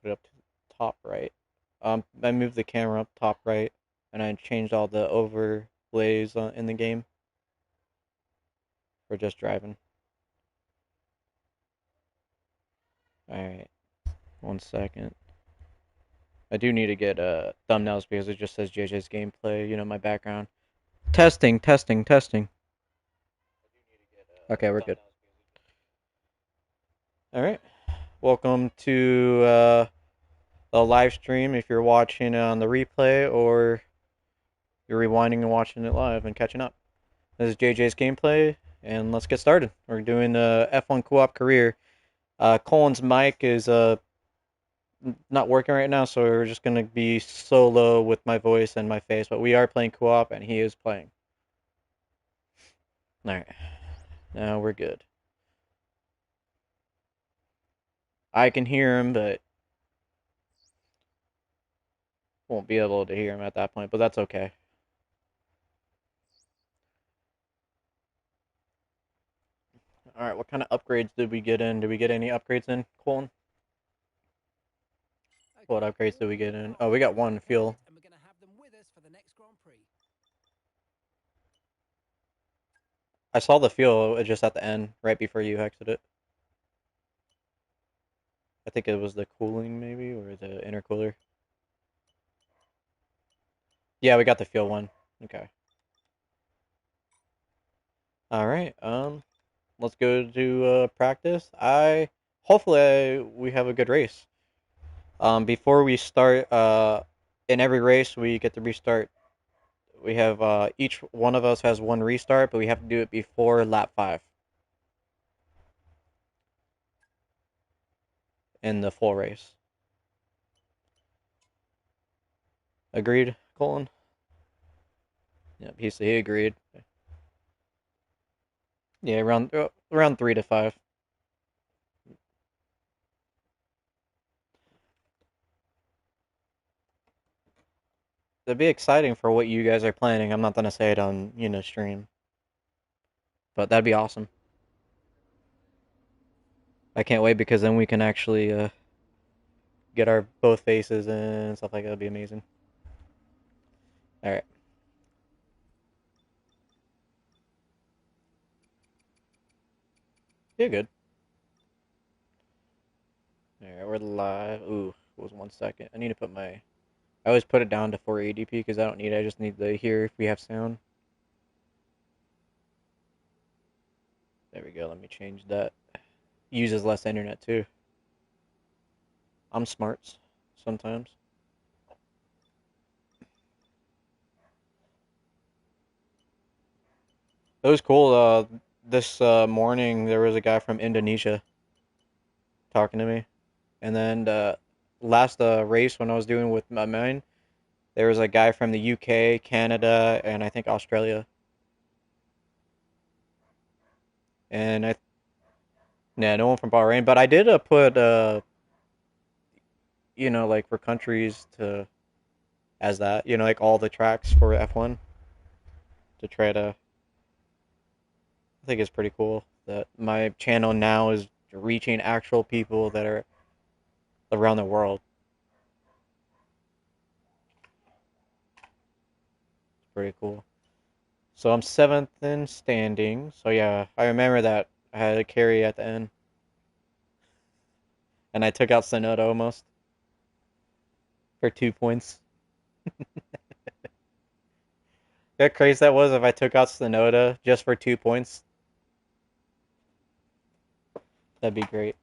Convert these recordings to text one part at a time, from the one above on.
it up to the top right. I moved the camera up top right, and I changed all the overlays in the game for just driving. Alright, 1 second. I do need to get thumbnails because it just says JJ's gameplay, my background. Testing, testing, testing. Okay, we're good. Alright, welcome to the live stream if you're watching on the replay or you're rewinding and watching it live and catching up. This is JJ's gameplay, and let's get started. We're doing the F1 co-op career. Colin's mic is not working right now, so we're just gonna be solo with my voice and my face. But we are playing co-op, and he is playing. All right, now we're good. I can hear him, but won't be able to hear him at that point. But that's okay. All right, what kind of upgrades did we get in? Did we get any upgrades in, Colin? What upgrades did we get in? Oh, we got one fuel. And we're going to have them with us for the next Grand Prix. I saw the fuel just at the end, right before you exited. I think it was the cooling, maybe, or the intercooler. Yeah, we got the fuel one. Okay. All right. Let's go to practice. Hopefully we have a good race. Before we start, in every race we get to restart. We have each one of us has one restart, but we have to do it before lap 5 in the full race. Agreed, Colin? Yep, he agreed. Yeah, around 3 to 5. It'd be exciting for what you guys are planning. I'm not gonna say it on stream, but that'd be awesome. I can't wait because then we can actually get our both faces in and stuff like that. Would be amazing. All right. You're good. All right, we're live. Ooh, it was 1 second. I need to put my. I always put it down to 480p because I don't need it. I just need to hear if we have sound. There we go. Let me change that. Uses less internet too. I'm smarts sometimes. It was cool. This morning there was a guy from Indonesia talking to me, and then last race when I was doing with my mine, there was a guy from the UK, Canada, and I think Australia. And yeah, no one from Bahrain, but I did put like for countries to as that, like all the tracks for F1 to try to. I think it's pretty cool that my channel now is reaching actual people that are around the world. It's pretty cool. So I'm 7th in standing. So yeah, I remember that I had a carry at the end, and I took out Sonoda almost for 2 points. How crazy that was if I took out Sonoda just for 2 points. That'd be great.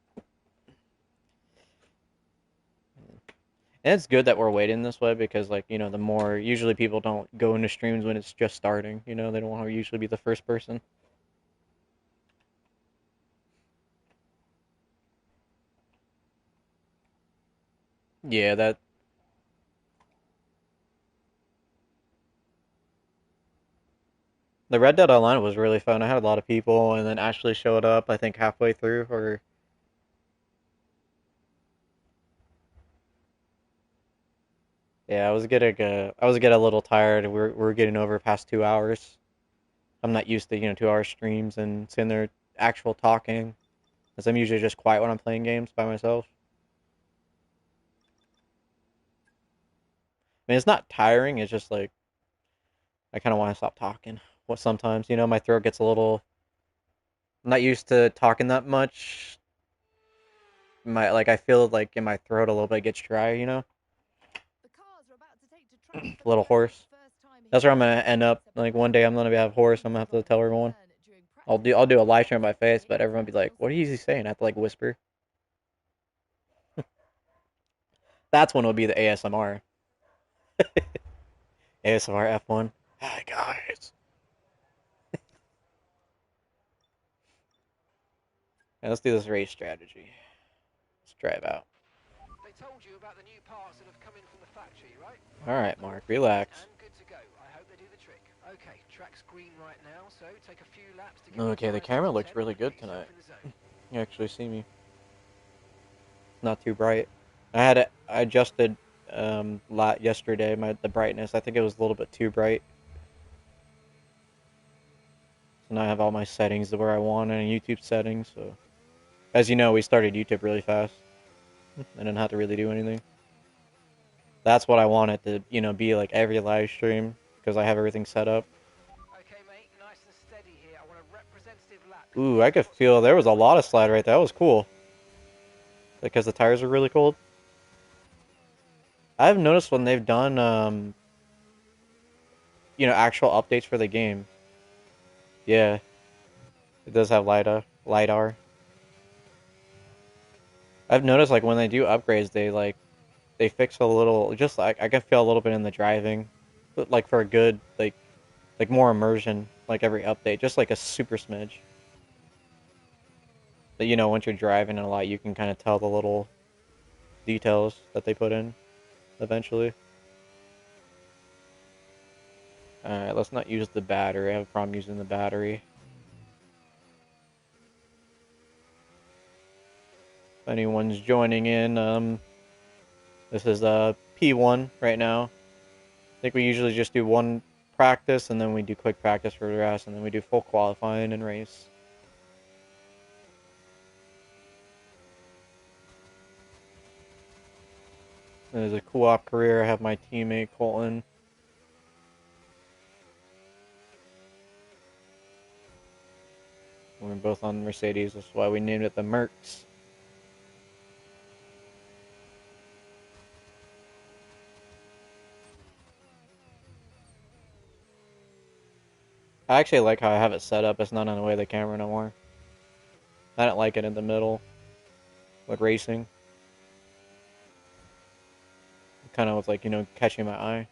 And it's good that we're waiting this way because, like, the more usually people don't go into streams when it's just starting. They don't want to usually be the first person. Yeah, that the Red Dead Online was really fun. I had a lot of people, and then Ashley showed up. I think halfway through, or yeah, I was getting a little tired. We're getting over past 2 hours. I'm not used to 2 hour streams and sitting there actual talking, as I'm usually just quiet when I'm playing games by myself. mean, it's not tiring. It's just like I kind of want to stop talking. What sometimes, my throat gets a little. I'm not used to talking that much. I feel like in my throat a little bit gets dry. The cars are about to take to track for A the little very hoarse. first time That's where I'm here. gonna end up. It's a Like one day I'm brand gonna have new hoarse. I'm and gonna have to one tell you'll everyone. learn during I'll practice do I'll do a sessions live and stream on my face, hopefully but everyone be like, trials "What in is he real saying?" I have to life. like whisper. That's when it'll be the ASMR. ASMR F1. Hi guys. Yeah, let's do this race strategy. Let's drive out. They told you about the new parts that have come in from the factory, right? All right, All Mark, fitted relax. and good to go. I hope they do the trick. Okay, track's green right now, so take a few laps to get the Okay, the tyres up camera to looks 10 really and get good yourself tonight. in the zone. You actually see me. Not too bright. I adjusted yesterday the brightness. I think it was a little bit too bright. So now I have all my settings to where I want and YouTube settings. So as you know, we started YouTube really fast. I didn't have to really do anything. That's what I want it to, be like every live stream because I have everything set up. Okay, mate, nice and steady here. I want a representative lap because Ooh, this I is could what's feel all there was a about. lot of slide right there. That was cool because the tires are really cold. I've noticed when they've done, actual updates for the game. Yeah, it does have lidar. I've noticed like when they do upgrades, they fix a little, just like I can feel a little bit in the driving, but like for a good like more immersion, like every update, just like a super smidge. But once you're driving a lot, you can kind of tell the little details that they put in eventually. All right, let's not use the battery. I have a problem using the battery. If anyone's joining in, this is P1 right now. I think we usually just do one practice and then we do quick practice for the rest, and then we do full qualifying and race. It was a co-op career. I have my teammate Colton. We're both on Mercedes. That's why we named it the Mercs. I actually like how I have it set up. It's not on the way of the camera no more. I don't like it in the middle, like racing. It kind of was like, catching my eye.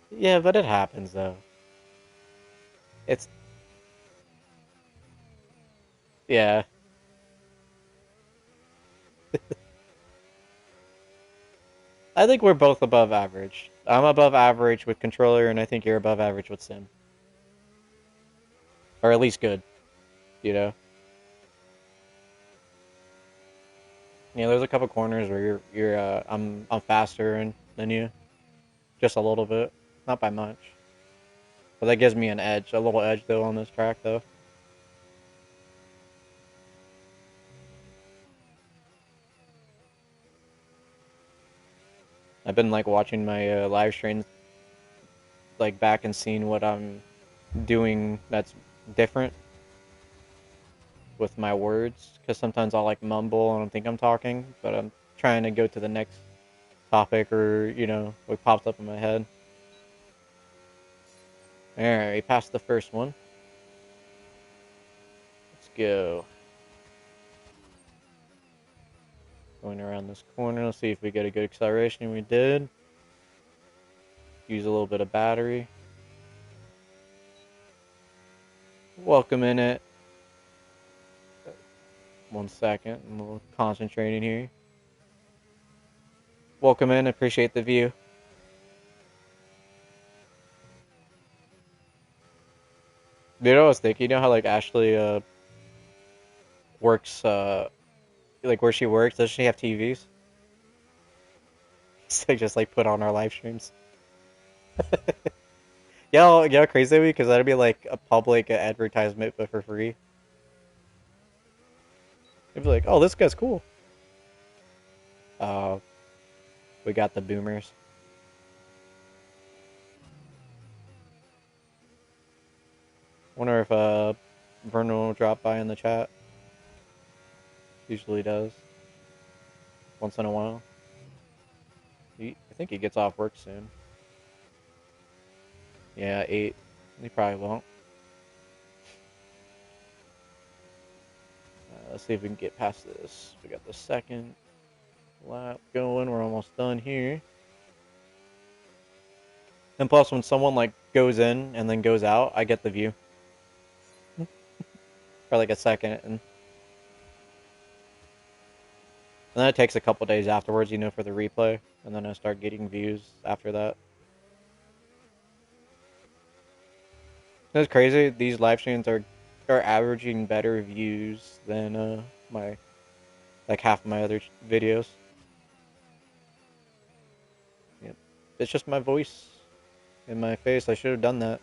Yeah, but it happens though. It's, yeah. I think we're both above average. I'm above average with controller, and I think you're above average with sim. Or at least good, you know? Yeah, there's a couple corners where I'm faster than you. Just a little bit. Not by much. But that gives me an edge, a little edge though on this track though. I've been like watching my live streams like back and seeing what I'm doing that's different with my words because sometimes I'll like mumble and I think I'm talking, but I'm trying to go to the next topic or what pops up in my head. All right, we passed the first one. Let's go. Going around this corner. Let's see if we get a good acceleration. We did. Use a little bit of battery. Welcome in it. 1 second. I'm a little concentrating here. Welcome in. Appreciate the view. You know what I was thinking? You know how like Ashley works like where she works? Does she have TVs? So just like put on our live streams. Yeah, crazy because that'd be like a public advertisement, but for free. It'd be like, oh, this guy's cool. Uh, we got the boomers. Wonder if Vernon will drop by in the chat. Usually does once in a while. I think he gets off work soon. Yeah, 8. He probably won't. Let's see if we can get past this. We got the second lap going. We're almost done here. And plus, when someone like goes in and then goes out, I get the view for like a second, and then it takes a couple days afterwards, for the replay, and then I start getting views after that. It's crazy. These live streams are averaging better views than my like half of my other videos. Yep. It's just my voice in my face. I should have done that.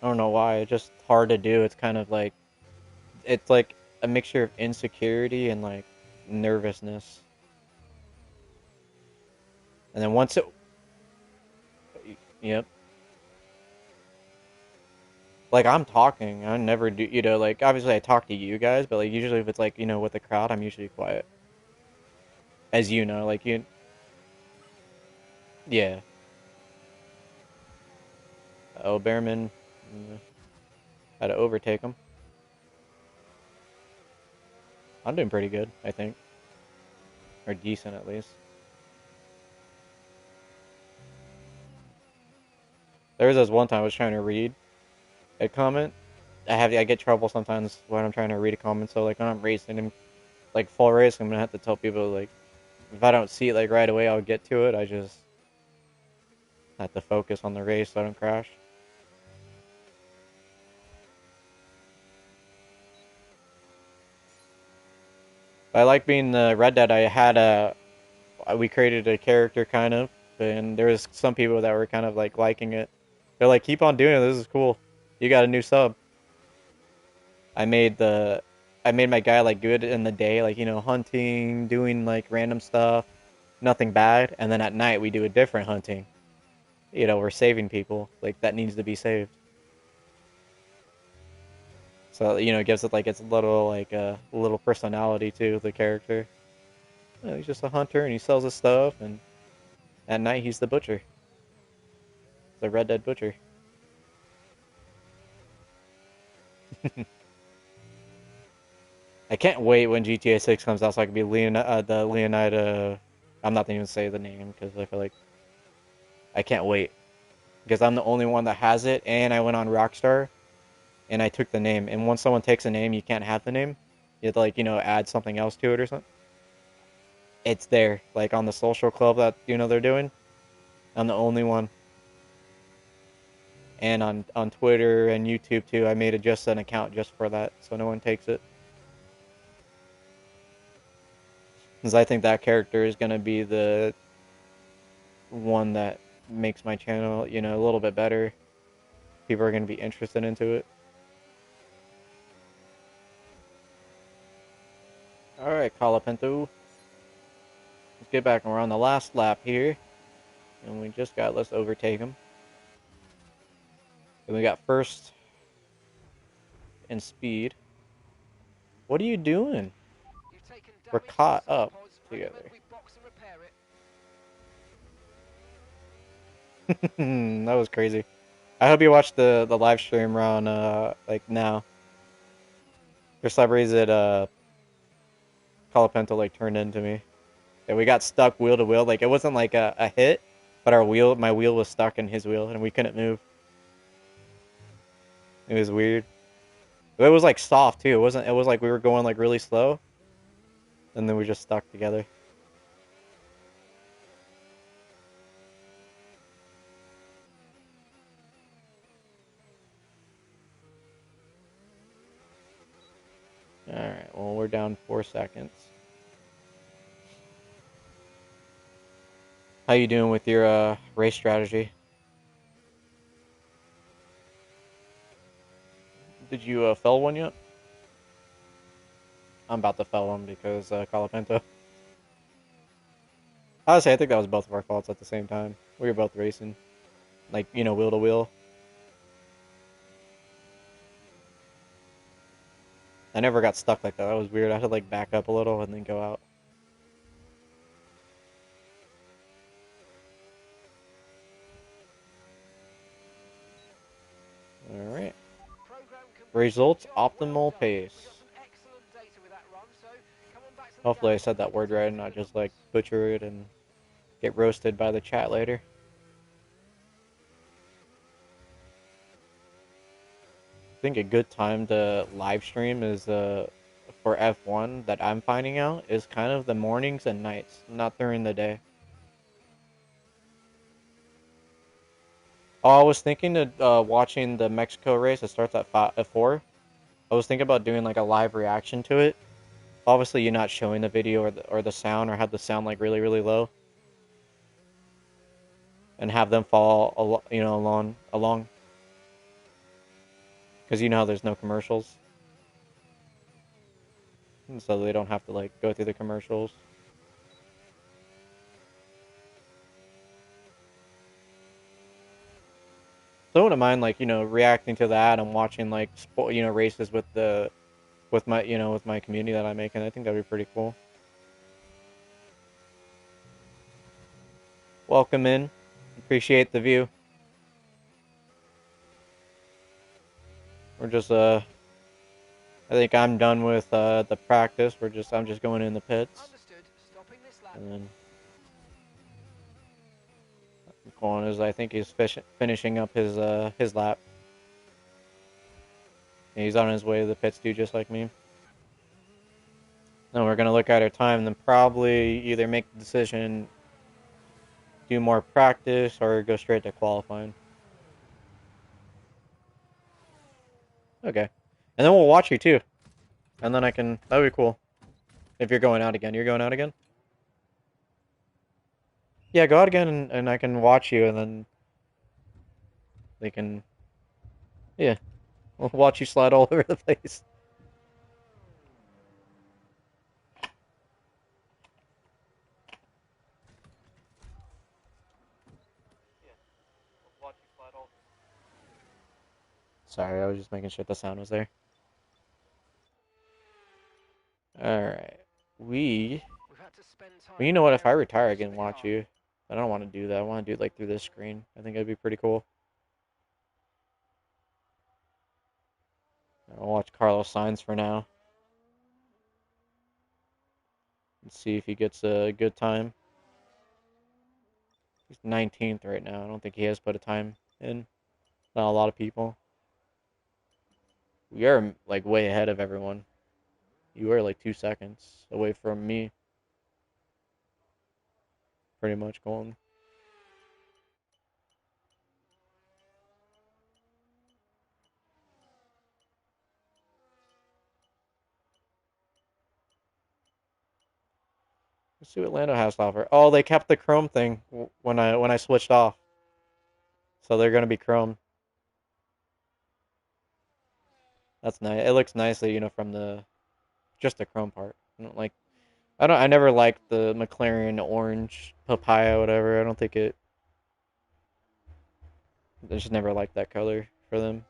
I don't know why. It's just hard to do. It's like a mixture of insecurity and like nervousness. And then once it, yep. Like I'm talking, I never do. Like obviously I talk to you guys, but like usually if it's like with the crowd, I'm usually quiet. As you know, like you, yeah. Oh, Behrman had to overtake him. I'm doing pretty good, I think, or decent at least. There was this one time I was trying to read a comment. I get trouble sometimes when I'm trying to read a comment. So like when I'm racing and like full race, I'm gonna have to tell people like if I don't see it like right away, I'll get to it. I just have to focus on the race so I don't crash. I like being the Red Dead. I had we created a character kind of, and there was some people that were kind of like liking it. They're like, keep on doing it. This is cool. You got a new sub. I made the I made my guy like good in the day, like hunting, doing like random stuff, nothing bad, and then at night we do a different hunting. We're saving people like that needs to be saved. So it gives it like its little like a little personality to the character. He's just a hunter and he sells his stuff, and at night he's the butcher, the Red Dead butcher. I can't wait when GTA 6 comes out so I can be the Leonida. I'm not even say the name because I feel like I can't wait because I'm the only one that has it, and I went on Rockstar and I took the name. And once someone takes a name, you can't have the name. You have to like add something else to it or something. It's there like on the social club that they're doing. I'm the only one, and on Twitter and YouTube too. I made it just an account just for that, so no one takes it. Because I think that character is gonna be the one that makes my channel a little bit better. People are gonna be interested into it. All right, Colapinto. Let's get back and we're on the last lap here. And let's overtake him. And we got first in speed. What are you doing? You've taken We're damage to the caught side up pods. Recommend together. we box and repair That was crazy. I hope you watched the live stream around like now. For some reason Colapinto like turned into me. And we got stuck wheel to wheel. Like it wasn't like a hit, but my wheel was stuck in his wheel and we couldn't move. It was weird. It was like soft too. It was like we were going like really slow and then we just stuck together. Alright, well we're down 4 seconds. How you doing with your race strategy? Did you fell one yet? I'm about to fell one because Colapento. Honestly, I think that was both of our faults at the same time. We were both racing, like wheel to wheel. I never got stuck like that. That was weird. I had to like back up a little and then go out. All right. Program complete. Results Job well optimal done. We got pace. some excellent data with that run, so come on back to the Hopefully, I said that dashboard word to right go and through not the just like numbers. butcher it and get roasted by the chat later. I think a good time to live stream is for F1 that I'm finding out is kind of the mornings and nights, not during the day. Oh, I was thinking of watching the Mexico race. It starts at 4. I was thinking about doing like a live reaction to it. Obviously, you're not showing the video or the sound or have the sound like really really low, and have them fall along because you know how there's no commercials, and so they don't have to like go through the commercials. So I wouldn't mind like reacting to that and watching like races with my with my community that I'm making. I think that'd be pretty cool. Welcome in. Appreciate the view. We're just I think I'm done with the practice. I'm just going in the pits, Understood. Stopping this lap. and then Quan is I think he's finishing up his lap. And he's on his way to the pits too, just like me. Then we're gonna look at our time, and then probably either make the decision, do more practice, or go straight to qualifying. Okay, and then we'll watch you too, and then I can. That'd be cool. If you're going out again, you're going out again. Yeah, go out again, and I can watch you, and then they can. Yeah, we'll watch you slide all over the place. Sorry, I was just making sure the sound was there. All right, we. We've had to spend Well, time you know what? If I repairing the retire, I base of can the watch car. you. I don't want to do that. I want to do it like through this screen. I think that'd be pretty cool. I'll watch Carlos Sainz for now and see if he gets a good time. He's 19th right now. I don't think he has put a time in. Not a lot of people. We are like way ahead of everyone. You are like 2 seconds away from me, pretty much going. Let's see what Lando has to offer. Oh, they kept the chrome thing when I switched off, so they're gonna be chrome. That's nice. It looks nicely, from the just the chrome part. I don't like. I don't. I never liked the McLaren orange papaya, whatever. I don't think it. I just never liked that color for them.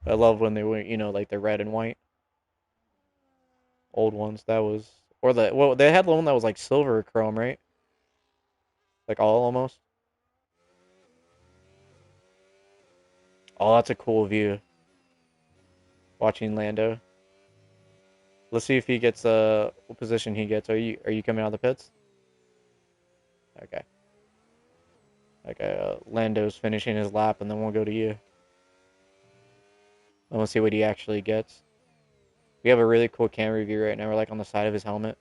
I love when they went, like the red and white old ones. That was they had the one that was like silver chrome, right? Like all almost. Oh, that's a cool view. Watching Lando. Let's see if he gets what position he gets. Are you coming out of the pits? Okay. Okay. Lando's finishing his lap, and then we'll go to you. And we'll see what he actually gets. We have a really cool camera view right now. We're like on the side of his helmet.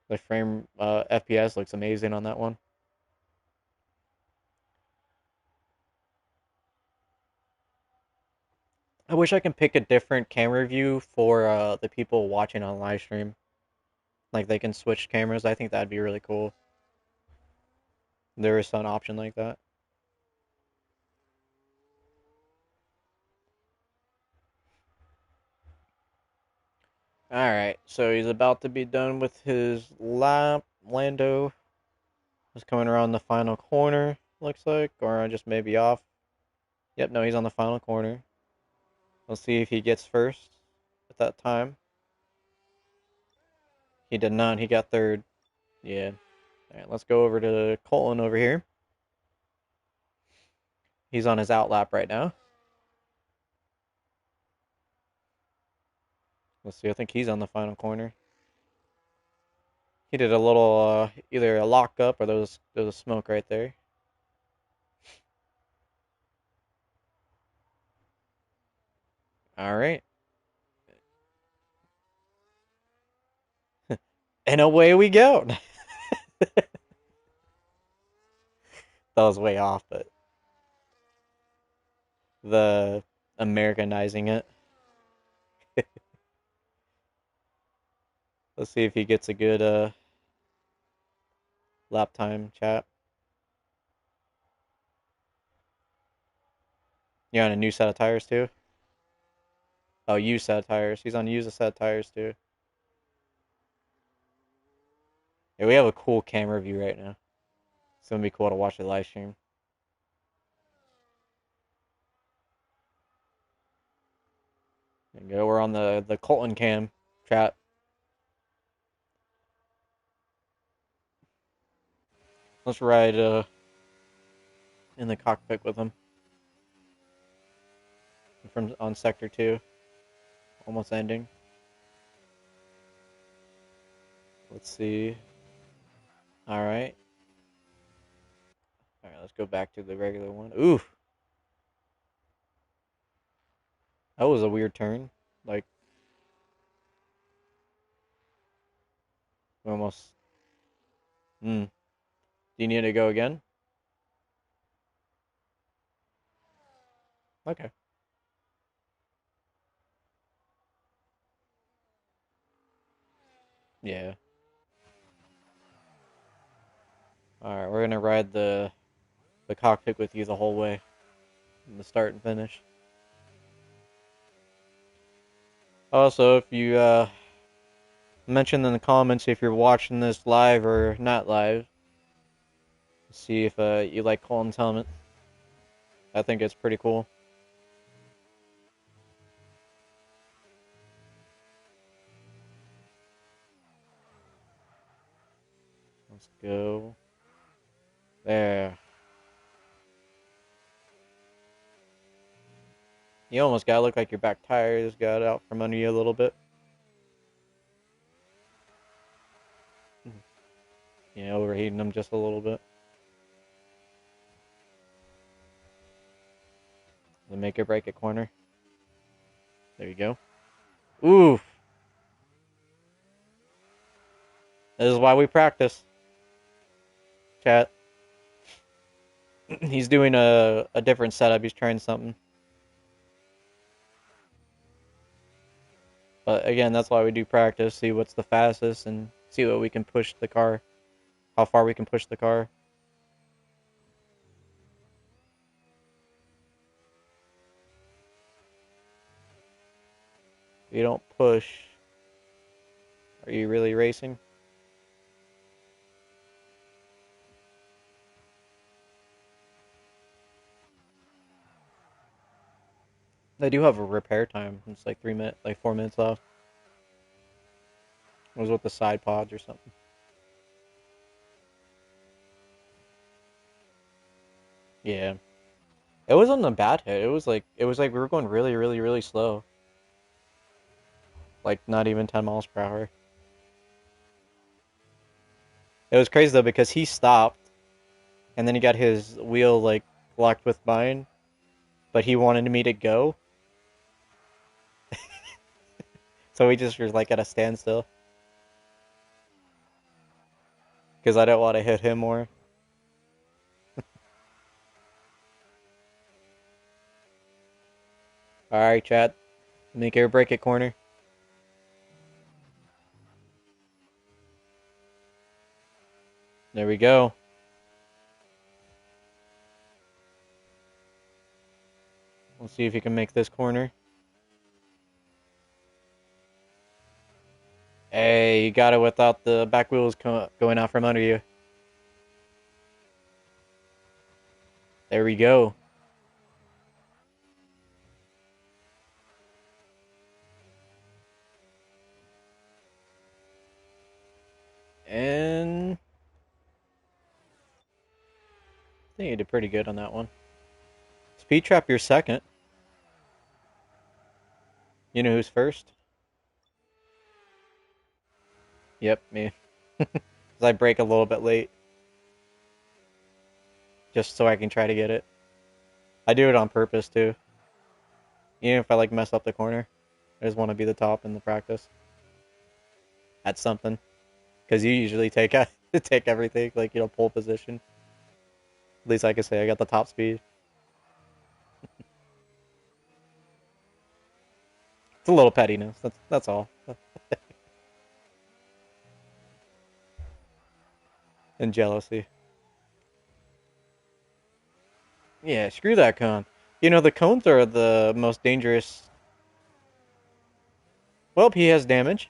The frame FPS looks amazing on that one. I wish I can pick a different camera view for the people watching on live stream. Like they can switch cameras. I think that'd be really cool. There is some option like that. Alright, so he's about to be done with his lap. Lando is coming around the final corner, looks like, or I just maybe off. Yep, no, he's on the final corner. We'll see if he gets first at that time. He did not, he got third. Yeah. Alright, let's go over to Colton over here. He's on his out lap right now. Let's see, I think he's on the final corner. He did a little, either a lock up or there was smoke right there. Alright. And away we go. That was way off, but the Americanizing it. Let's see if he gets a good lap time chat. You're on a new set of tires too? Oh, used set of tires. He's on used set of tires too. Yeah, we have a cool camera view right now. It's gonna be cool to watch the live stream. There you go. We're on the Colton cam chat. Let's ride in the cockpit with him from on sector 2, almost ending. Let's see. All right. All right, let's go back to the regular one. Oof. That was a weird turn. Like, we almost. Hmm. Do you need to go again? Okay. Yeah. All right, we're gonna ride the cockpit with you the whole way, from the start and finish. Also, if you mention in the comments if you're watching this live or not live, see if you like Colin's helmet. I think it's pretty cool. Let's go. There. You almost gotta look like your back tires got out from under you a little bit. Yeah, overheating them just a little bit. The make it break it corner. There you go. Oof. This is why we practice. Chat. He's doing a different setup. He's trying something. But again, that's why we do practice. See what's the fastest and see what we can push the car. How far we can push the car. If you don't push, are you really racing? They do have a repair time. It's like 3 minutes, like 4 minutes left. It was with the side pods or something. Yeah, it wasn't a bad hit. It was like we were going really, really, really slow. Like not even 10 miles per hour. It was crazy though because he stopped and then he got his wheel like locked with mine, but he wanted me to go, so we just were like at a standstill because I didn't want to hit him more. All right, chat. Make air break it corner. There we go. We'll see if you can make this corner. Hey, you got it without the back wheels going out from under you. There we go. And I think you did pretty good on that one. Speed trap, you're second. You know who's first? Yep, me. Because I break a little bit late, just so I can try to get it. I do it on purpose too. Even if I like mess up the corner, I just want to be the top in the practice. At something, because you usually take take everything, like pole position. At least I can say I got the top speed. It's a little pettiness. That's all. And jealousy. Yeah, screw that cone. The cones are the most dangerous. Well, he has damage.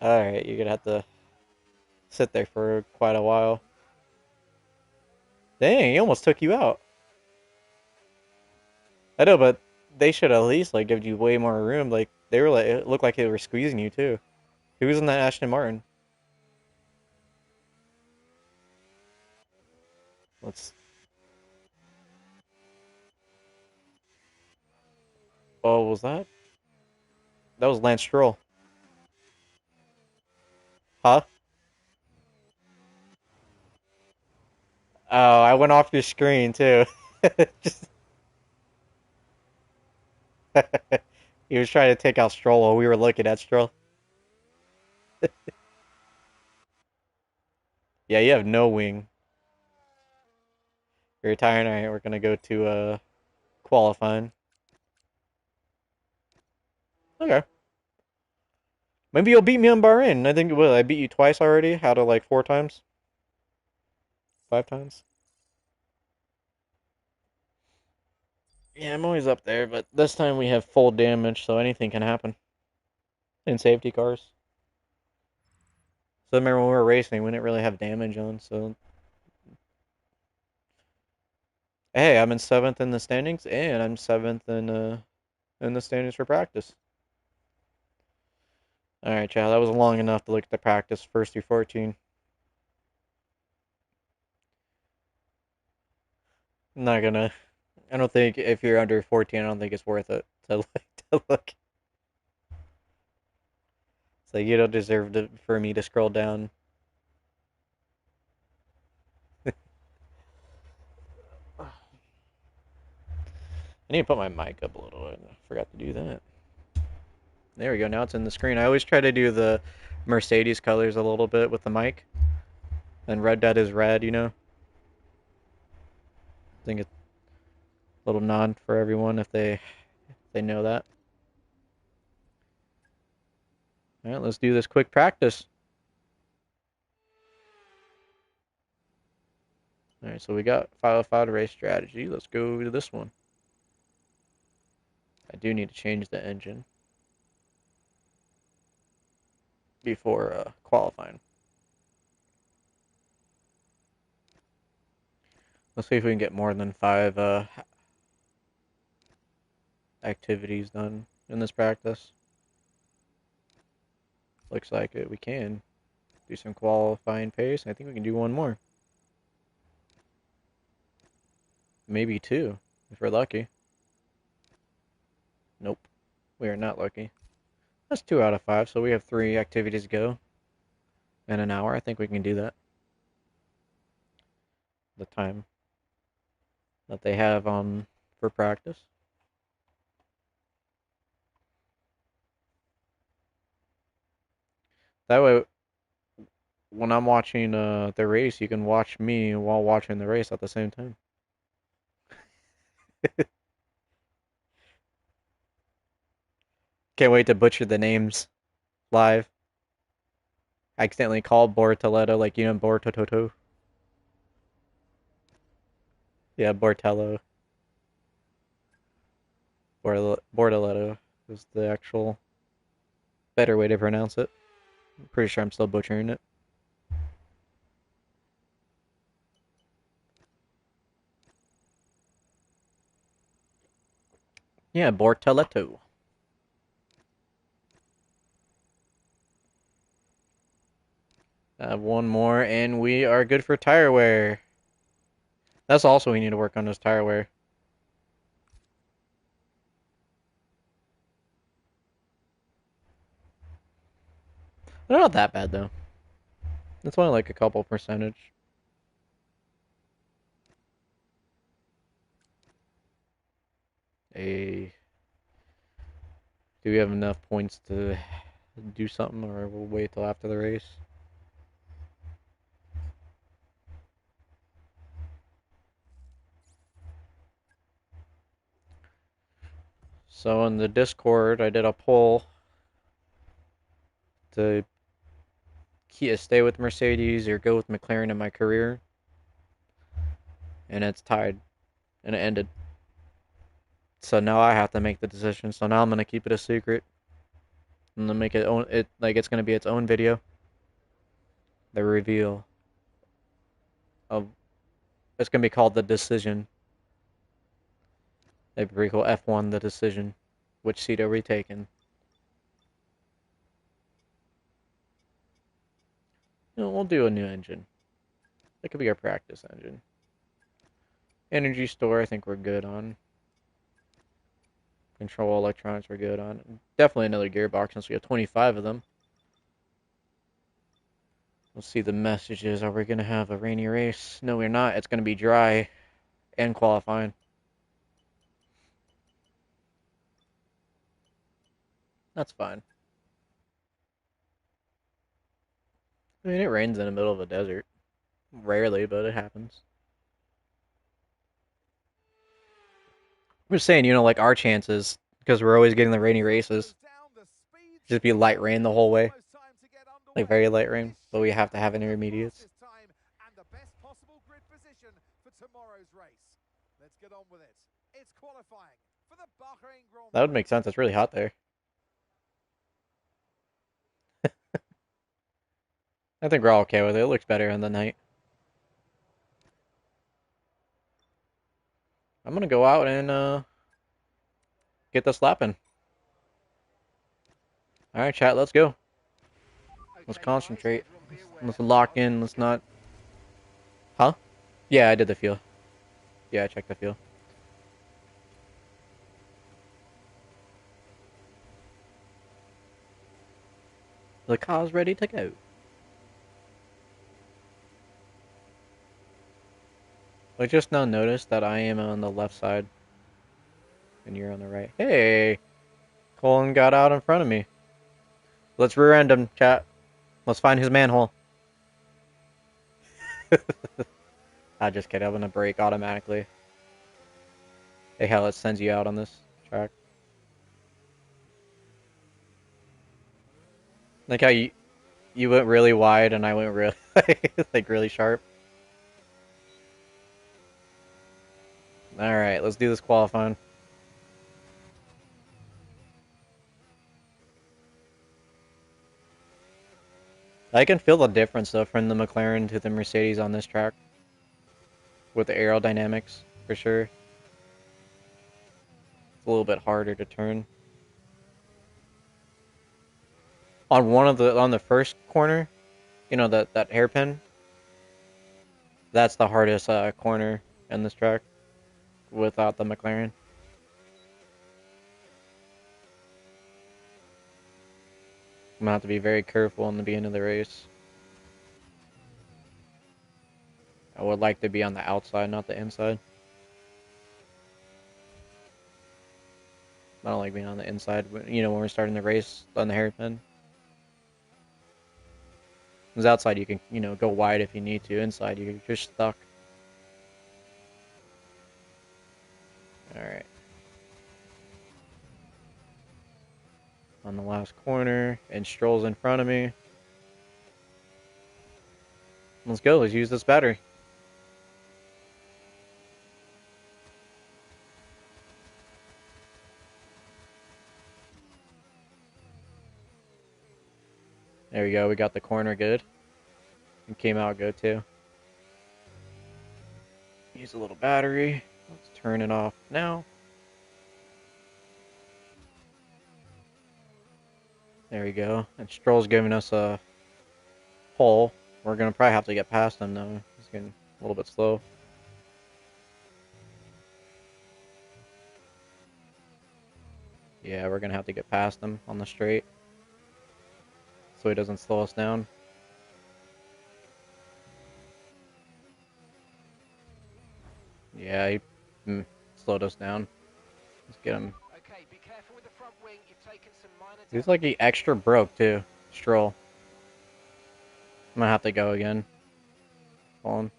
Alright, you're gonna have to sit there for quite a while. Dang, he almost took you out. I know, but they should at least like give you way more room. Like they were like it looked like they were squeezing you too. Who was in that Ashton Martin? Let's. Oh, was that? That was Lance Stroll. Huh? Oh, I went off your screen too. Just he was trying to take out Stroll while we were looking at Stroll. Yeah, you have no wing. You're retiring. All right, we're gonna go to qualifying. Okay. Maybe you'll beat me on Bahrain. I think I beat you twice already. Out of like 4 times, 5 times. Yeah, I'm always up there, but this time we have full damage, so anything can happen in safety cars. So remember when we were racing, we didn't really have damage on. So hey, I'm in seventh in the standings, and I'm seventh in the standings for practice. All right, child, that was long enough to look at the practice first through 14. I'm not gonna. I don't think if you're under 14, I don't think it's worth it to to look. So you don't deserve for me to scroll down. I need to put my mic up a little. I forgot to do that. There we go. Now it's in the screen. I always try to do the Mercedes colors a little bit with the mic. And Red Dead is red. I think it's a little nod for everyone if they know that. All right, let's do this quick practice. All right, so we got 505 race strategy. Let's go to this one. I do need to change the engine before qualifying. Let's see if we can get more than 5 activities done in this practice. Looks like it. We can do some qualifying pace. I think we can do one more. Maybe 2, if we're lucky. Nope, we are not lucky. That's 2 out of 5, so we have 3 activities to go in an hour. I think we can do that. The time that they have on for practice. That way, when I'm watching the race, you can watch me while watching the race at the same time. Can't wait to butcher the names live. I accidentally called Bortoletto like Bortototo. Yeah, Bortello. Bortoletto is the actual better way to pronounce it. I'm pretty sure I'm still butchering it. Yeah, Bortoletto. One more, and we are good for tire wear. That's also we need to work on is tire wear. They're not that bad though. It's only like a couple percentage. A Do we have enough points to do something, or we'll wait till after the race? So in the Discord, I did a poll to stay with Mercedes or go with McLaren in my career, and it's tied, and it ended. So now I have to make the decision. So now I'm gonna keep it a secret. I'm gonna make it like it's gonna be its own video. The reveal of it's gonna be called the decision. That'd be pretty cool. F1 the decision. Which seat are we taking? We'll do a new engine. That could be our practice engine. Energy store, I think we're good on. Control electronics, we're good on. Definitely another gearbox since we have 25 of them. We'll see the messages. Are we going to have a rainy race? No, we're not. It's going to be dry and qualifying. That's fine. I mean, it rains in the middle of a desert. Rarely, but it happens. I'm just saying, like our chances, because we're always getting the rainy races, just be light rain the whole way. Like very light rain, but we have to have intermediates. That would make sense. It's really hot there. I think we're all okay with it. It looks better in the night. I'm gonna go out and get this lapping. All right, chat. Let's go. Let's concentrate. Let's lock in. Let's not. Huh? Yeah, I did the fuel. Yeah, I checked the fuel. The car's ready to go. I just now noticed that I am on the left side and you're on the right. Hey, Colin got out in front of me. Let's rear end him, chat. Let's find his manhole. I just kidding. I'm gonna brake automatically. Hey, hell, it sends you out on this track. Like how you went really wide and I went really like really sharp. All right, let's do this qualifying. I can feel the difference though from the McLaren to the Mercedes on this track with the aerodynamics for sure. It's a little bit harder to turn. On the first corner, that hairpin. That's the hardest corner in this track without the McLaren. I'm gonna have to be very careful in the beginning of the race. I would like to be on the outside, not the inside. I don't like being on the inside, when we're starting the race on the hairpin. Because outside you can, go wide if you need to. Inside you're just stuck. Alright. On the last corner, and Stroll's in front of me. Let's go, let's use this battery. There we go. We got the corner good. And came out good too. Use a little battery. Let's turn it off now. There we go. And Stroll's giving us a pole. We're going to probably have to get past him though. He's getting a little bit slow. Yeah, we're going to have to get past him on the straight. So he doesn't slow us down. Yeah, he slowed us down. Let's get him. Okay, be careful with the front wing. You've taken some minor He's damage. like he extra broke too. Stroll. I'm going to have to go again. Hold on.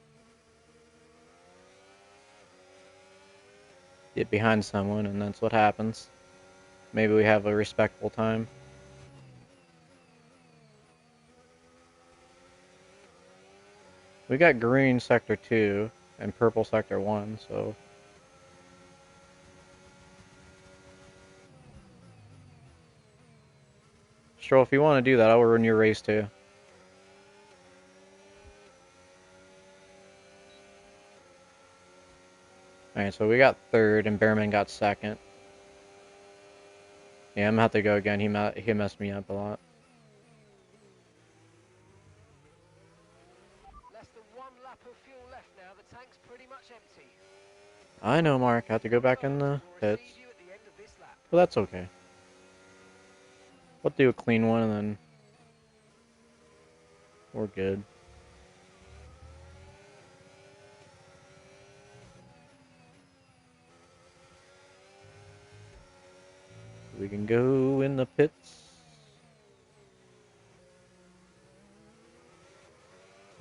Get behind someone and that's what happens. Maybe we have a respectable time. We got green sector 2 and purple sector 1, so... Stroll, if you want to do that, I'll run your race too. Alright, so we got third and Bearman got second. Yeah, I'm gonna have to go again. He messed me up a lot. Less than 1 lap of fuel left now. The tank's pretty much empty. I know, Mark. I have to go back in the We'll pits. receive you at the end of this lap. But that's okay. We'll do a clean one and then we're good. We can go in the pits.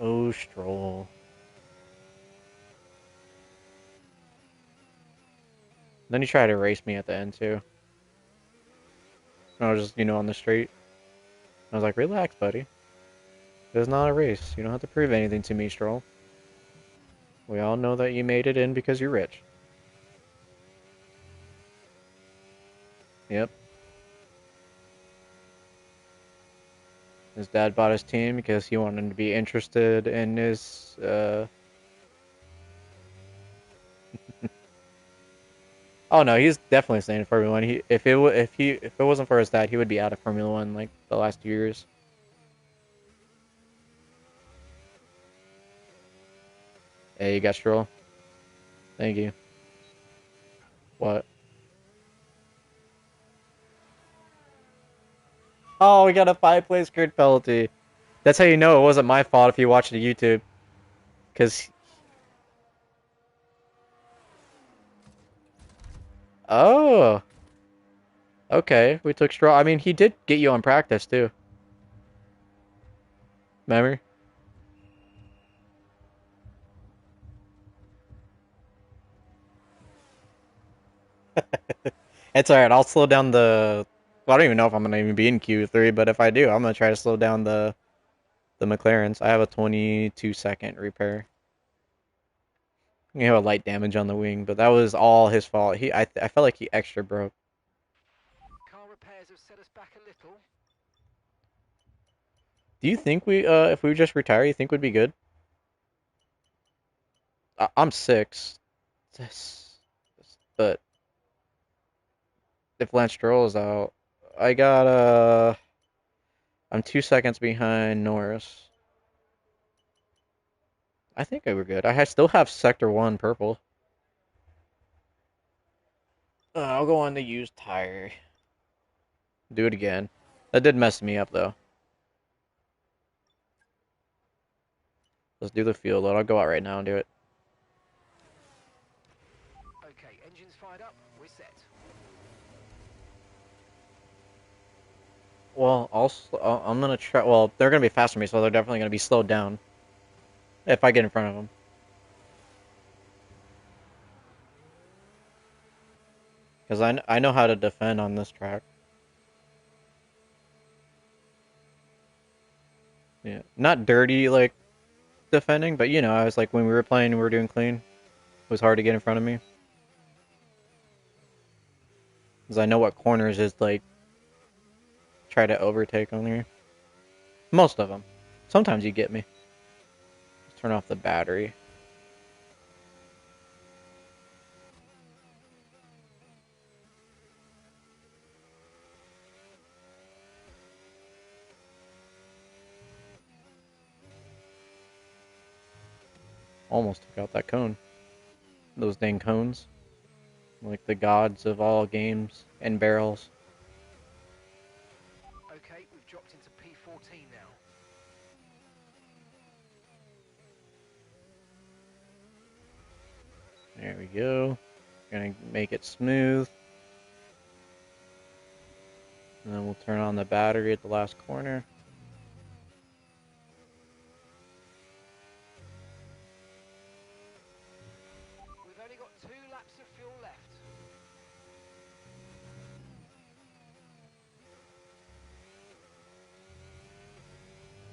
Oh, Stroll. Then he tried to race me at the end too. And I was just, on the straight. I was like, relax, buddy. It's not a race. You don't have to prove anything to me, Stroll. We all know that you made it in because you're rich. Yep. His dad bought his team because he wanted him to be interested in his, Oh no, he's definitely staying in Formula One. If it wasn't for his dad, he would be out of Formula One like the last 2 years. Hey, you got Stroll. Thank you. What? Oh, we got a 5-place grid penalty. That's how you know it wasn't my fault if you watched the YouTube. Cause oh, okay, we took Stroll. I mean, he did get you on practice too. Remember? It's alright. I'll slow down the. Well, I don't even know if I'm gonna even be in Q3, but if I do, I'm gonna try to slow down the McLarens. I have a 22-second repair. You have a light damage on the wing, but that was all his fault. I felt like he extra broke. Car repairs have set us back a little. Do you think if we just retire, you think we'd be good? I'm 6, but if Lance Stroll is out, I got I'm 2 seconds behind Norris. I think I were good. Still have Sector 1 purple. I'll go on the used tire. Do it again. That did mess me up, though. Let's do the field load. I'll go out right now and do it. Okay, engines fired up. We're set. Well, I'm going to try... Well, they're going to be faster than me, so they're definitely going to be slowed down. If I get in front of them. Because I know how to defend on this track. Yeah. Not dirty, like, defending, but, I was like, when we were playing and we were doing clean, it was hard to get in front of me. Because I know what corners is, like, try to overtake on here. Most of them. Sometimes you get me. Let's turn off the battery. Almost took out that cone. Those dang cones. Like the gods of all games and barrels. Okay, we've dropped into P14 now. There we go. Gonna make it smooth. And then we'll turn on the battery at the last corner. We've only got 2 laps of fuel left.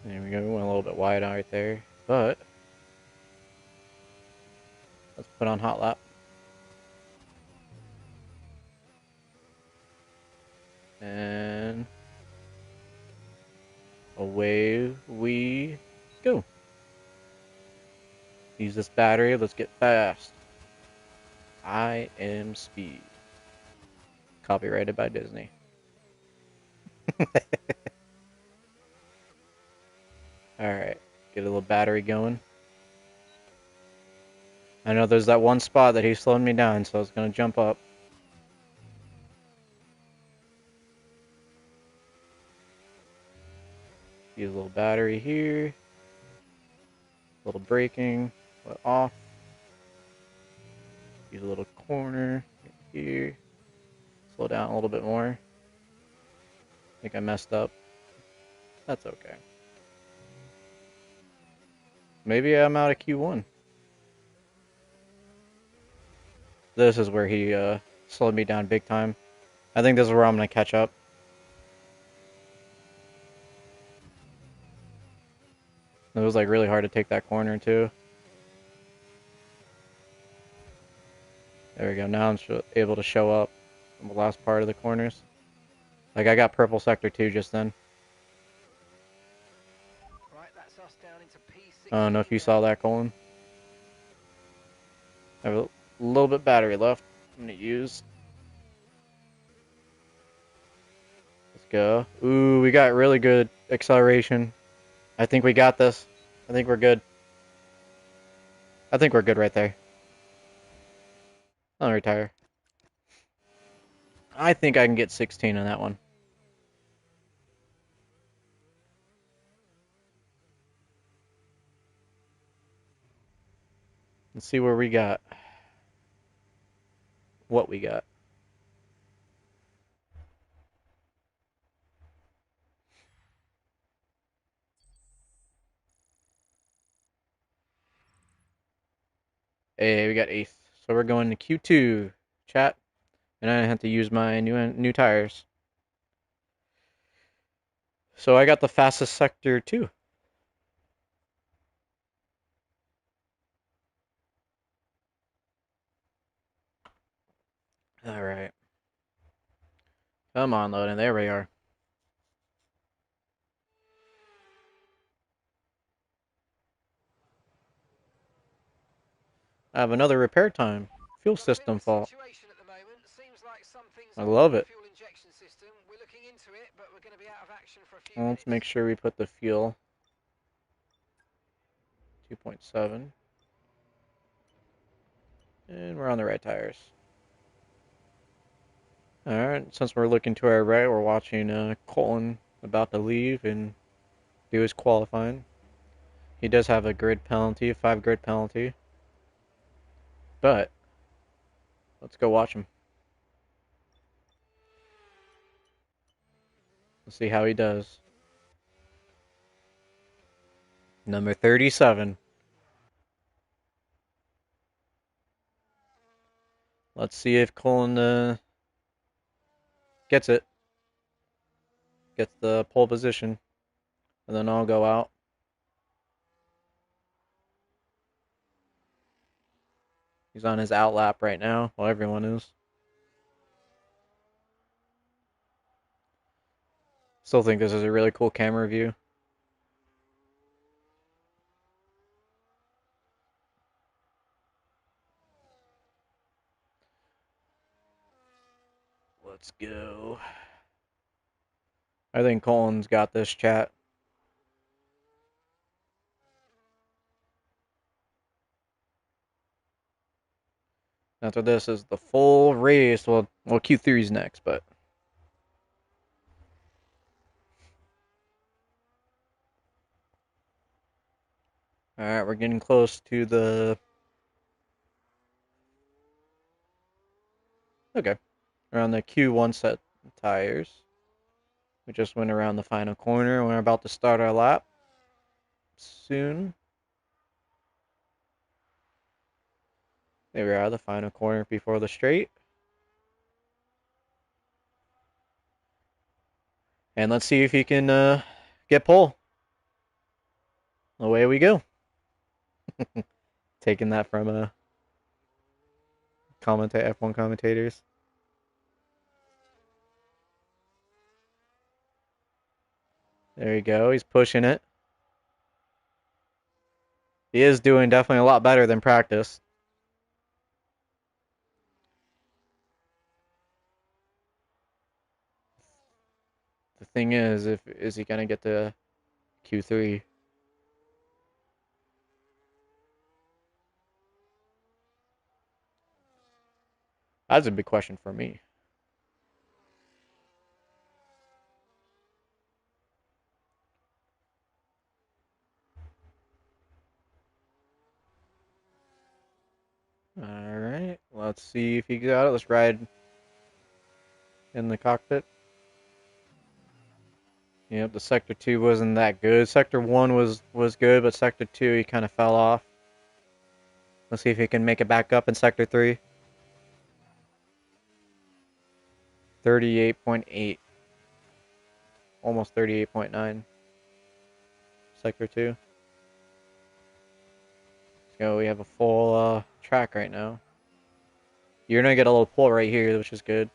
There we go. We went a little bit wide right there. But let's put on hot lap. And away we go. Use this battery. Let's get fast. I am speed. Copyrighted by Disney. Alright. Get a little battery going. I know there's that one spot that he's slowing me down, so I was going to jump up. Use a little battery here. A little braking. Let off. Use a little corner here. Slow down a little bit more. I think I messed up. That's okay. Maybe I'm out of Q1. This is where he slowed me down big time. I think this is where I'm going to catch up. It was like really hard to take that corner too. There we go. Now I'm able to show up in the last part of the corners. Like I got purple sector 2 just then. Right, that's us down into P16 I don't know if you now. saw that, Colin. I have a little bit battery left. I'm going to use. Let's go. Ooh, we got really good acceleration. I think we got this. I think we're good. I think we're good right there. I'll retire. I think I can get 16 on that one. Let's see where we got. What we got. Hey, we got 8th. So we're going to Q2, chat. And I have to use my new tires. So I got the fastest sector too. All right. Come on, loading. There we are. I have another repair time. Fuel Got a bit of system a fault. situation at the moment. Seems like something's I gone wrong love with the it. fuel injection system. We're looking into it, but we're going to be out of action for a few Well, let's minutes. make sure we put the fuel 2.7. And we're on the right tires. Alright, since we're looking to our right, we're watching Colin about to leave and do his qualifying. He does have a grid penalty, a 5 grid penalty. But, let's go watch him. Let's see how he does. Number 37. Let's see if Colin gets it. Gets the pole position. And then I'll go out. He's on his out lap right now. Well, everyone is. Still think this is a really cool camera view. Let's go. I think Colin's got this, chat. After this is the full race. Well, Q3's next, but all right, we're getting close to the. Okay, around the Q1 set tires. We just went around the final corner. We're about to start our lap soon. There we are, the final corner before the straight. And let's see if he can get pole. Away we go. Taking that from F1 commentators. There you go. He's pushing it. He is doing definitely a lot better than practice. The thing is he gonna get to Q3? That's a big question for me. All right, let's see if he got it. Let's ride in the cockpit. Yep, the Sector 2 wasn't that good. Sector 1 was good, but Sector 2 he kind of fell off. Let's see if he can make it back up in Sector 3. 38.8. Almost 38.9. Sector 2. So we have a full track right now. You're going to get a little pull right here, which is good.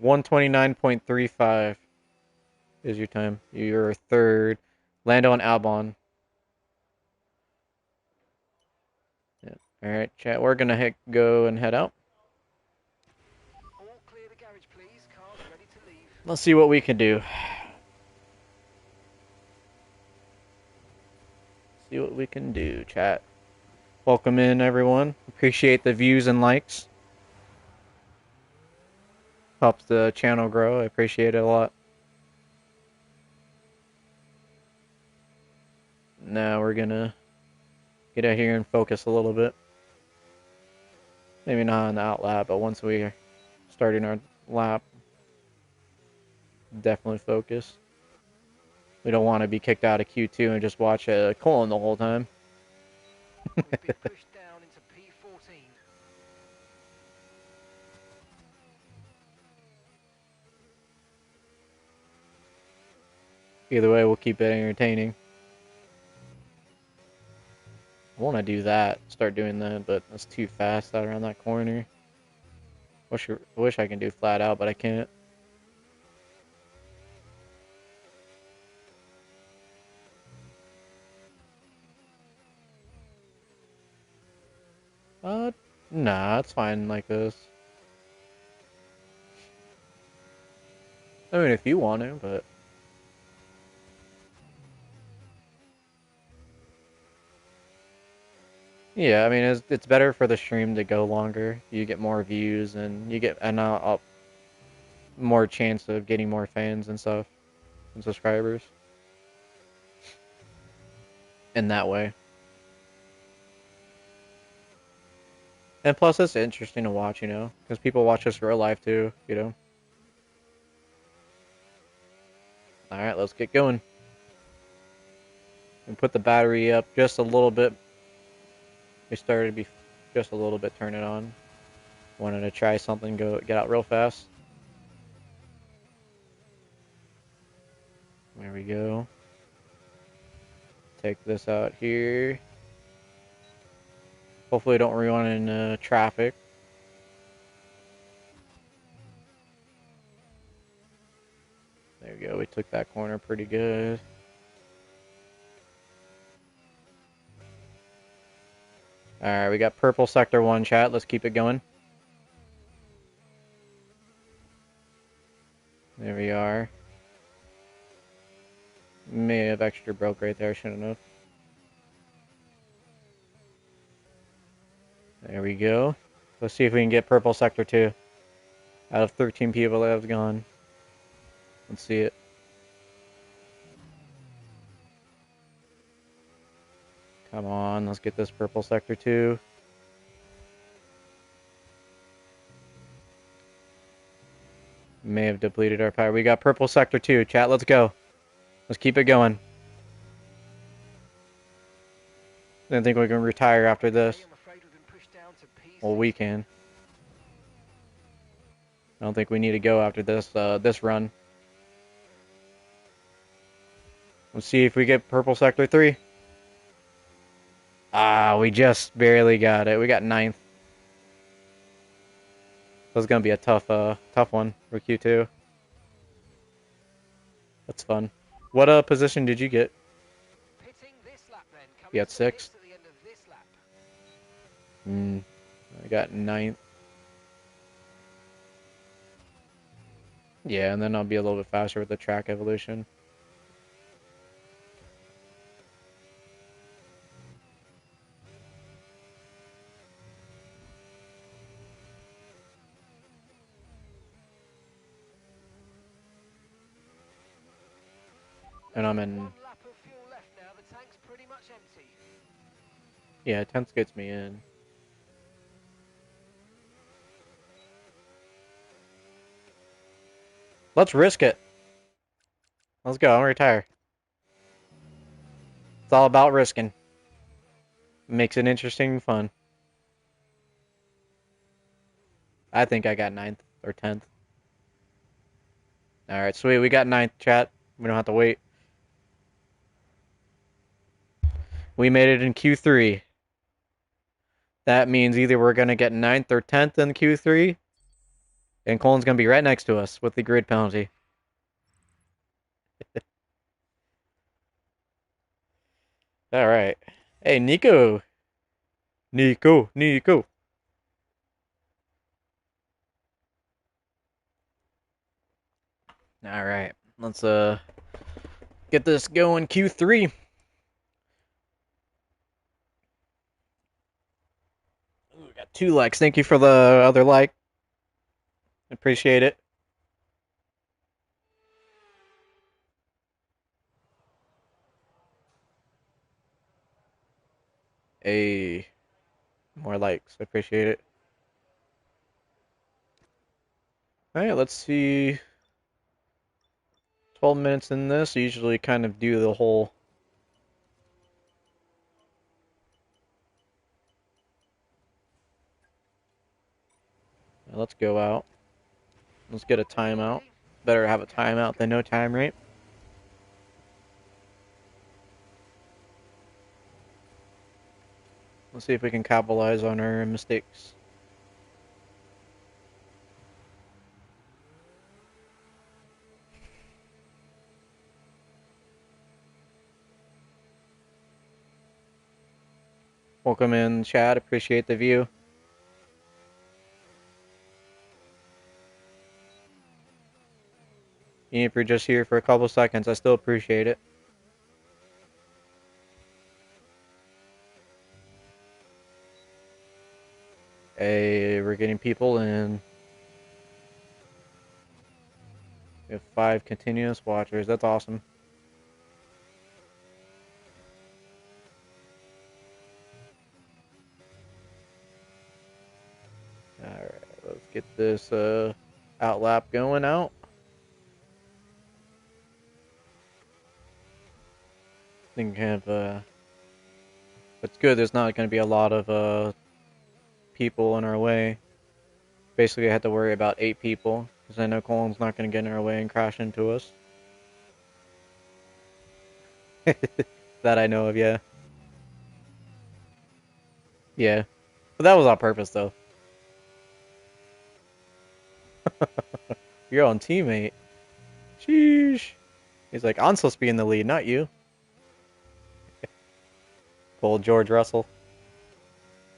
129.35 is your time. You're third. Lando and Albon. Yeah. All right, chat. We're gonna go and head out. All clear the garage, please. Cars ready to leave. Let's see what we can do. See what we can do, chat. Welcome in, everyone. Appreciate the views and likes. Helps the channel grow. I appreciate it a lot. Now we're gonna get out here and focus a little bit. Maybe not on the out lap, but once we're starting our lap, definitely focus. We don't want to be kicked out of Q2 and just watch Colin the whole time. We've been pushed down into P14. Either way, we'll keep it entertaining. I want to do that, start doing that, but that's too fast out around that corner. Wish I can do flat out, but I can't. Nah, it's fine like this. I mean, if you want to, but yeah, I mean, it's better for the stream to go longer. You get more views, and you get more chance of getting more fans and stuff and subscribers in that way. And plus, it's interesting to watch, because people watch us real life too. All right, let's get going. And put the battery up just a little bit. We started to be just a little bit, turn it on. Wanted to try something, get out real fast. There we go. Take this out here. Hopefully don't run in traffic. There we go, we took that corner pretty good. Alright, we got purple sector 1, chat. Let's keep it going. There we are. May have extra broke right there, shouldn't have. There we go. Let's see if we can get purple sector 2. Out of 13 people that have gone. Let's see it. Come on, let's get this purple sector 2. May have depleted our power. We got purple sector 2. Chat, let's go. Let's keep it going. I don't think we can retire after this. Well, we can. I don't think we need to go after this this run. Let's see if we get purple sector 3. Ah, we just barely got it. We got 9th. This is gonna be a tough one for Q2. That's fun. What position did you get? You got 6th. I got 9th. Yeah, and then I'll be a little bit faster with the track evolution. And I'm in. Yeah, 10th gets me in. Let's risk it. Let's go. I'm gonna retire. It's all about risking. Makes it interesting and fun. I think I got 9th or 10th. Alright, sweet. We got 9th, chat. We don't have to wait. We made it in Q3. That means either we're going to get 9th or 10th in Q3, and Colin's going to be right next to us with the grid penalty. Alright. Hey, Nico. Nico. Alright. Let's get this going Q3. Ooh, we got 2 likes. Thank you for the other like. Appreciate it. Hey, more likes. Appreciate it. Alright, let's see. 12 minutes in this. I usually kind of do the whole. Let's go out. Let's get a timeout. Better have a timeout than no time, right? Let's see if we can capitalize on our mistakes. Welcome in, chat. Appreciate the view. Even if you're just here for a couple seconds, I still appreciate it. Hey, we're getting people in. We have 5 continuous watchers. That's awesome. Alright, let's get this outlap going out. I think kind of it's good there's not going to be a lot of people in our way. Basically, I had to worry about 8 people, because I know Colin's not going to get in our way and crash into us. That I know of, yeah. Yeah. But that was on purpose, though. Your own teammate. Sheesh. He's like, I'm supposed to be in the lead, not you. Old George Russell.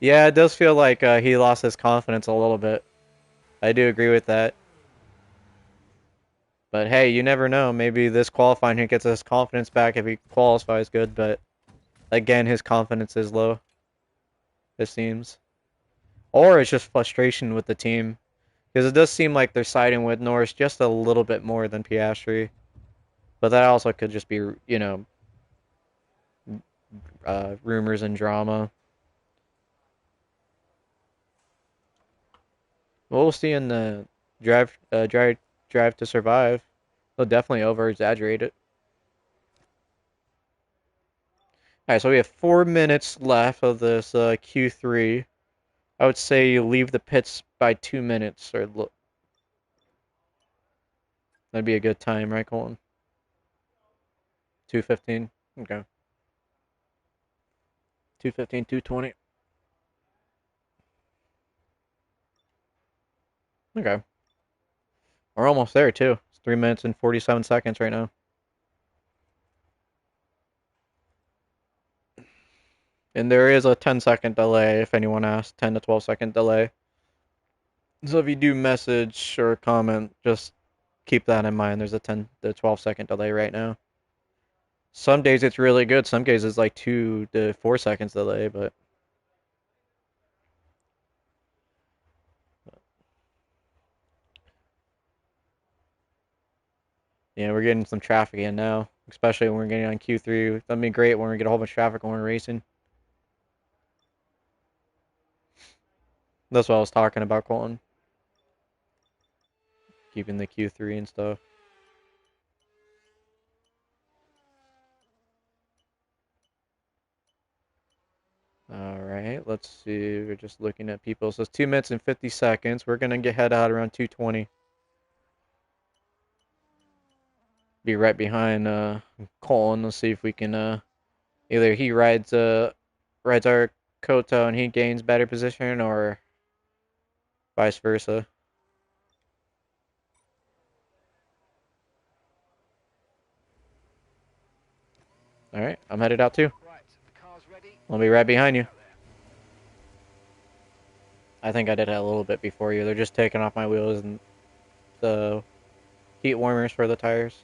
Yeah, it does feel like he lost his confidence a little bit. I do agree with that. But hey, you never know. Maybe this qualifying he gets his confidence back if he qualifies good. But again, his confidence is low, it seems. Or it's just frustration with the team. Because it does seem like they're siding with Norris just a little bit more than Piastri. But that also could just be, rumors and drama. We'll see in the drive, drive to survive. They'll definitely over exaggerate it. All right, so we have 4 minutes left of this Q3. I would say you leave the pits by 2 minutes, or look, that'd be a good time, right, Colin? 2:15. Okay. 2:15, 2:20. Okay. We're almost there too. It's 3 minutes and 47 seconds right now. And there is a 10-second delay if anyone asks, 10 to 12-second delay. So if you do message or comment, just keep that in mind. There's a 10 to 12-second delay right now. Some days it's really good. Some days it's like 2 to 4 seconds delay, but yeah, we're getting some traffic in now, especially when we're getting on Q3. That'd be great when we get a whole bunch of traffic when we're racing. That's what I was talking about, Colton. Keeping the Q3 and stuff. All right, let's see. We're just looking at people. So it's 2 minutes and 50 seconds. We're gonna get head out around 2:20. Be right behind Colton. Let's see if we can either he rides our Koto and he gains better position, or vice versa. All right, I'm headed out too. Right, the car's ready. I'll be right behind you. Out there. I think I did it a little bit before you. They're just taking off my wheels and the heat warmers for the tires.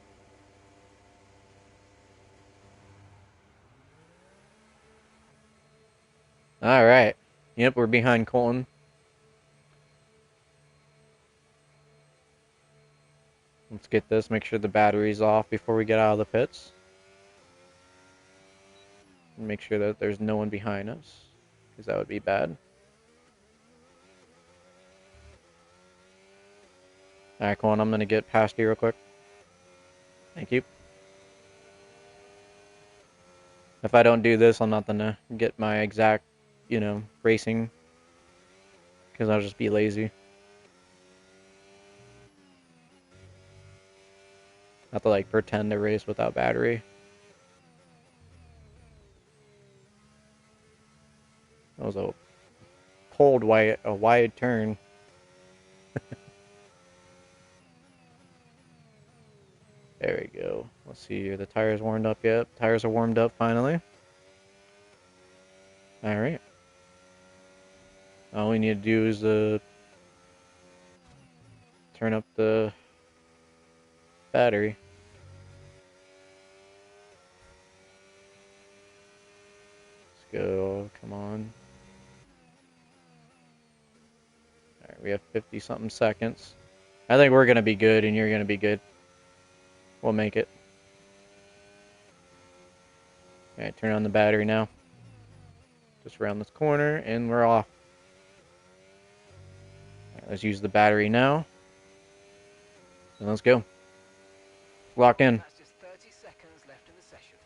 All right. Yep, we're behind Colton. Let's get this. Make sure the battery's off before we get out of the pits. Make sure that there's no one behind us, because that would be bad. All right, Colton, I'm going to get past you real quick. Thank you. If I don't do this, I'm not going to get my exact, racing, because I'll just be lazy. Not to, pretend to race without battery. That was a wide turn. There we go. Let's see, are the tires warmed up yet? Tires are warmed up finally. All right. All we need to do is turn up the battery. Let's go. Come on. All right, we have 50 something seconds. I think we're going to be good and you're going to be good. We'll make it. All right, turn on the battery now. Just around this corner and we're off. All right, let's use the battery now. And let's go. Lock in. That's just 30 seconds left in the session.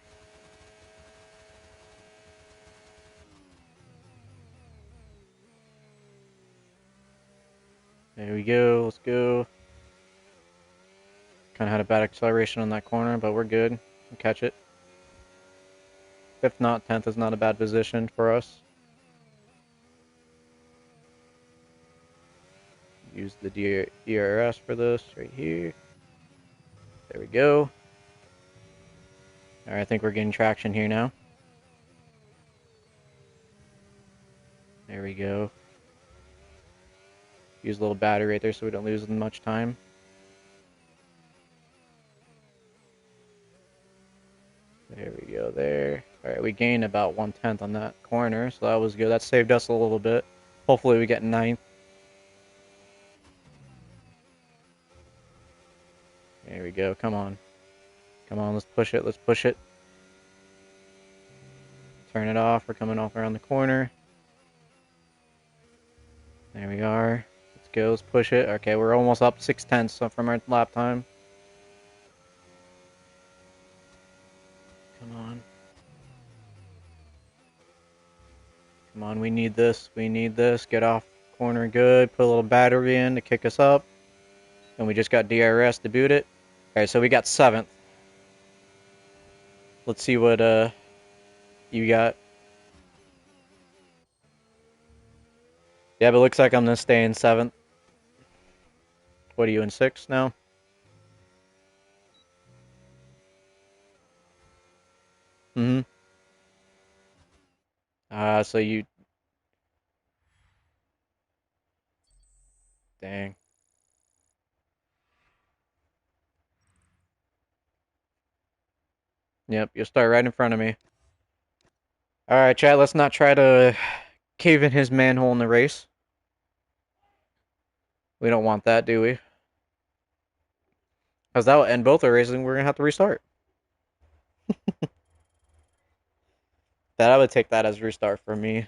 There we go. Let's go. Kind of had a bad acceleration on that corner, but we're good. We'll catch it. If not, 10th is not a bad position for us. Use the DRS for this right here. There we go. All right, I think we're getting traction here now. There we go. Use a little battery right there so we don't lose much time. There we go there. Alright, we gained about 1/10 on that corner, so that was good. That saved us a little bit. Hopefully we get ninth. There we go. Come on. Come on, let's push it. Let's push it. Turn it off. We're coming off around the corner. There we are. Let's go. Let's push it. Okay, we're almost up 6/10 from our lap time. Come on. Come on, we need this. We need this. Get off corner good. Put a little battery in to kick us up. And we just got DRS to boot it. Alright, so we got 7th. Let's see what you got. Yeah, but it looks like I'm gonna stay in 7th. What are you in 6th now? Mm-hmm. So you dang. Yep, you'll start right in front of me. Alright, Chad, let's not try to cave in his manhole in the race. We don't want that, do we? Because that will end both our races and we're gonna have to restart. That I would take that as a restart for me.